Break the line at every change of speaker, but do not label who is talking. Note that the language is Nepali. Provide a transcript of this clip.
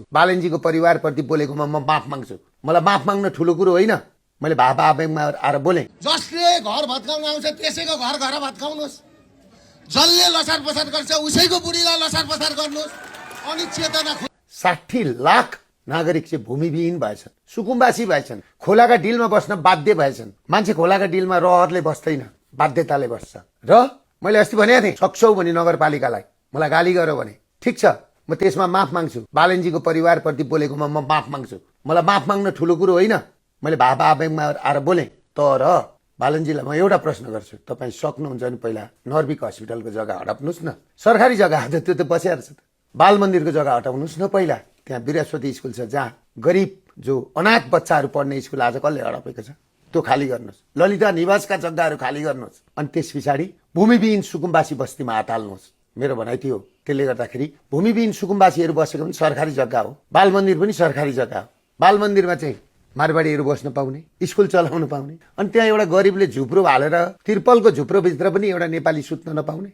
बालनजीको परिवारप्रति बोलेकोमा म माफ माग्छु। मलाई माफ माग्न ठुलो कुरो होइन। मैले भापा आवेगमा आएर बोले।
जसले घर भत्काउन आउँछ त्यसैको घर घर भत्काउनुहोस्, जसले लसार पसार गर्छ उसैको बुढीलाई लसार पसार गर्नुहोस्। अनि चेतना
60 लाख नागरिक चाहिँ भूमिविहीन भएछन्, सुकुम्बासी भएछन्, खोलाका डिलमा बस्न बाध्य भएछन्। मान्छे खोलाका डिलमा रहरले बस्दैन, बाध्यताले बस्छ। र मैले अस्ति भनेको थिएँ, सक्छौ भने नगरपालिकालाई मलाई गाली गर भने ठिक छ, म त्यसमा माफ माग्छु। बालनजीको परिवारप्रति बोलेकोमा म माफ माग्छु। मलाई माफ माग्न ठुलो कुरो होइन। मैले भापा आवेगमा आएर बोले। तर बालनजीलाई म एउटा प्रश्न गर्छु, तपाईँ सक्नुहुन्छ भने पहिला नर्विक हस्पिटलको जग्गा हटाउनुहोस् न। सरकारी जग्गा आज त्यो त बसिहाल्छ त। बाल मन्दिरको जग्गा हटाउनुहोस् न पहिला। त्यहाँ बृहस्पति स्कुल छ जहाँ गरिब जो अनाथ बच्चाहरू पढ्ने स्कुल आज कसले हडपेको छ, त्यो खाली गर्नुहोस्। ललिता निवासका जग्गाहरू खाली गर्नुहोस्। अनि त्यस पछाडि भूमिविहीन सुकुम्बासी बस्तीमा हात हाल्नुहोस्। मेरो भनाइ थियो। त्यसले गर्दाखेरि भूमिविहीन सुकुम्बासीहरू बसेको पनि सरकारी जग्गा हो, बाल मन्दिर पनि सरकारी जग्गा हो। बाल मन्दिरमा चाहिँ मारवाडीहरू बस्न पाउने, स्कुल चलाउन पाउने। अनि त्यहाँ एउटा गरिबले झुप्रो हालेर तिर्पलको झुप्रोभित्र पनि एउटा नेपाली सुत्न नपाउने।